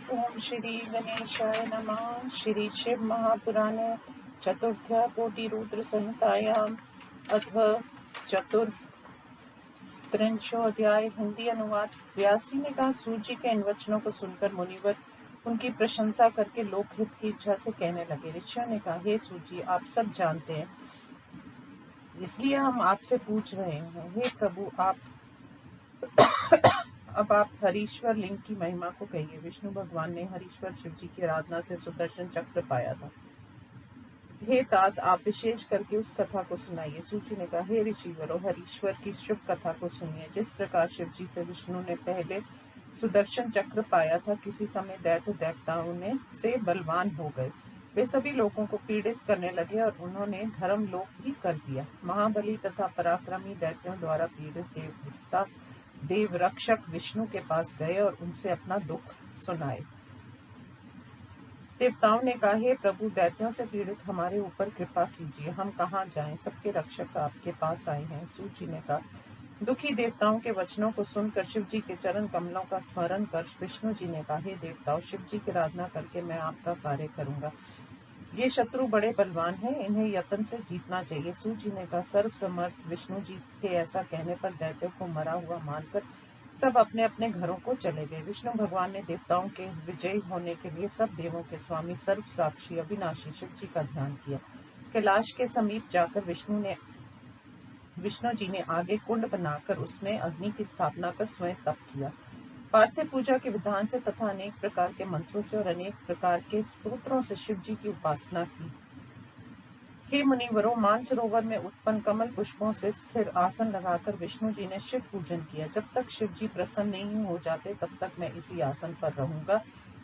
ओम श्री गणेशाय नमः। श्री शिव महापुराणे चतुर्थ्या कोटि रुद्र संहितायाम अथ चतुस्त्रिंशो अध्याय। हिंदी अनुवाद। व्यास जी ने कहा, सूर्य के इन वचनों को सुनकर मुनिवर उनकी प्रशंसा करके लोकहित की इच्छा से कहने लगे। ऋषियों ने कहा, हे सूर्य, आप सब जानते हैं, इसलिए हम आपसे पूछ रहे हैं। हे प्रभु, अब आप हरीश्वर लिंग की महिमा को कहिए। विष्णु भगवान ने हरीश्वर शिव जी की आराधना से सुदर्शन चक्र पाया था। हे तात, आप विशेष करके उस कथा को सुनाइए। सूची ने कहा, हे ऋषिवरों, हरीश्वर की शुभ कथा को सुनिए। जिस प्रकार शिव जी से विष्णु ने पहले सुदर्शन चक्र पाया था, किसी समय दैत्य देवताओं ने से बलवान हो गए। वे सभी लोगों को पीड़ित करने लगे और उन्होंने धर्म लोप भी कर दिया। महाबली तथा पराक्रमी दैत्यों द्वारा पीड़ित देव रक्षक विष्णु के पास गए और उनसे अपना दुख सुनाए। देवताओं ने कहा, हे प्रभु, दैत्यों से पीड़ित हमारे ऊपर कृपा कीजिए। हम कहाँ जाएं? सबके रक्षक आपके पास आए हैं। सूची ने कहा, दुखी देवताओं के वचनों को सुनकर शिव जी के चरण कमलों का स्मरण कर विष्णु जी ने कहा, हे देवताओं, शिव जी की आराधना करके मैं आपका कार्य करूंगा। ये शत्रु बड़े बलवान हैं, इन्हें यत्न से जीतना चाहिए। सूची ने कहा, सर्वसमर्थ विष्णु जी के ऐसा कहने पर दैत्यों को मरा हुआ मानकर सब अपने अपने घरों को चले गए। विष्णु भगवान ने देवताओं के विजयी होने के लिए सब देवों के स्वामी सर्व साक्षी अविनाशी शिव जी का ध्यान किया। कैलाश के समीप जाकर विष्णु जी ने आगे कुंड बनाकर उसमें अग्नि की स्थापना कर स्वयं तप किया। पार्थिव पूजा के विधान से तथा अनेक प्रकार के मंत्रों से और अनेक प्रकार के स्तोत्रों से शिव जी की उपासना की। हे मुनिवरों, मानसरोवर में उत्पन्न कमल पुष्पों से स्थिर आसन लगाकर विष्णु जी ने शिव पूजन किया। जब तक शिव जी प्रसन्न नहीं हो जाते, तब तक मैं इसी आसन पर रहूंगा,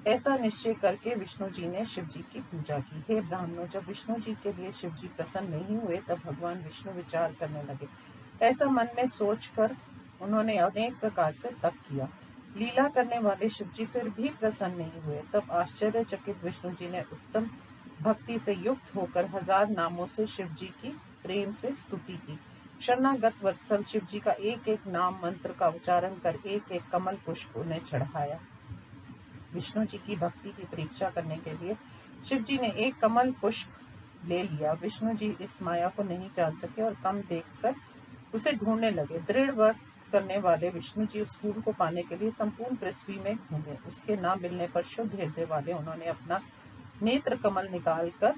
ऐसा निश्चय करके विष्णु जी ने शिव जी की पूजा की। हे ब्राह्मणों, जब विष्णु जी के लिए शिव जी प्रसन्न नहीं हुए, तब भगवान विष्णु विचार करने लगे। ऐसा मन में सोचकर उन्होंने अनेक प्रकार से तप किया। लीला करने वाले शिव जी फिर भी प्रसन्न नहीं हुए। तब आश्चर्यचकित विष्णु जी ने उत्तम भक्ति से युक्त होकर 1000 नामों से शिव जी की प्रेम से स्तुति की। शरणागत वत्सल शिव जी का एक एक नाम मंत्र का उच्चारण कर एक एक कमल पुष्प उन्हें चढ़ाया। विष्णु जी की भक्ति की परीक्षा करने के लिए शिव जी ने एक कमल पुष्प ले लिया। विष्णु जी इस माया को नहीं जान सके और कम देखकर उसे ढूंढने लगे। दृढ़ व्रत करने वाले विष्णु जी उस फूल को पाने के लिए संपूर्ण पृथ्वी में घूमे। उसके न मिलने पर शुद्ध हृदय वाले उन्होंने अपना नेत्र कमल निकाल कर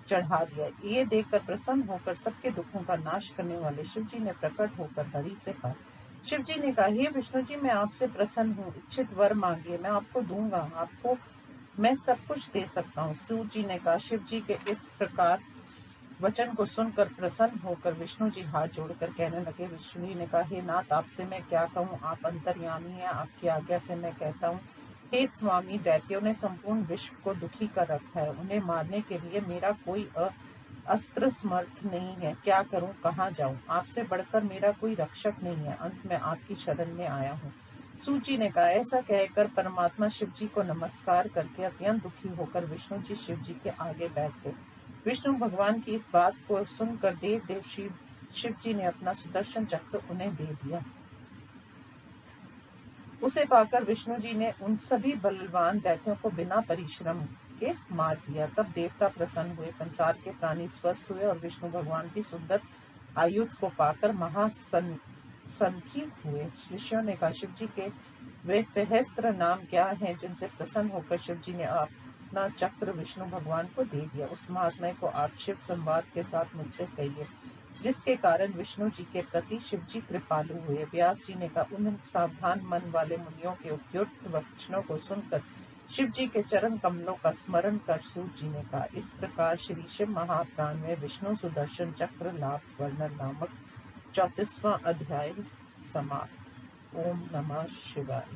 चढ़ा दिया। ये देखकर प्रसन्न होकर सबके दुखों का नाश करने वाले शिव जी ने प्रकट होकर हरि से कहा। शिव जी ने कहा, हे विष्णु जी, मैं आपसे प्रसन्न हूँ, इच्छित वर मांगिए, मैं आपको दूंगा, आपको मैं सब कुछ दे सकता हूँ। शिव जी ने कहा। शिव जी के इस प्रकार वचन को सुनकर प्रसन्न होकर विष्णु जी हाथ जोड़कर कहने लगे। विष्णु जी ने कहा, हे नाथ, आपसे मैं क्या कहूँ, आप अंतर्यामी हैं, आपकी आज्ञा से मैं कहता हूँ। हे स्वामी, दैत्यों ने संपूर्ण विश्व को दुखी कर रखा है, उन्हें मारने के लिए मेरा कोई अस्त्र समर्थ नहीं है। क्या करूं, कहाँ जाऊं? आपसे बढ़कर मेरा कोई रक्षक नहीं है। अंत में आपकी शरण में आया हूँ। सूची ने कहा। ऐसा कहकर परमात्मा शिव जी को नमस्कार करके अत्यंत दुखी होकर विष्णु जी शिव जी के आगे बैठ गए। विष्णु भगवान की इस बात को सुनकर देव शिव जी ने अपना सुदर्शन चक्र उन्हें दे दिया। उसे पाकर विष्णु जी ने उन सभी बलवान दैत्यों को बिना परिश्रम के मार दिया। तब देवता प्रसन्न हुए, संसार के प्राणी स्वस्थ हुए और विष्णु भगवान की सुंदर आयुध को पाकर महासंखी हुए। ऋषियों ने कहा, शिव जी के वे सहस्त्र नाम क्या हैं जिनसे प्रसन्न होकर शिव जी ने अपना चक्र विष्णु भगवान को दे दिया? उस महात्मा को आप शिव संवाद के साथ मुझसे कहिए, जिसके कारण विष्णु जी के प्रति शिव जी कृपालु हुए। व्यास जी ने कहा, उन सावधान मन वाले मुनियों के उपयुक्त वचनों को सुनकर शिव जी के चरण कमलों का स्मरण कर सूत जी ने कहा, इस प्रकार श्री शिव महापुराण में विष्णु सुदर्शन चक्र लाभ वर्णन नामक 34वां अध्याय समाप्त। ओम नमः शिवाय।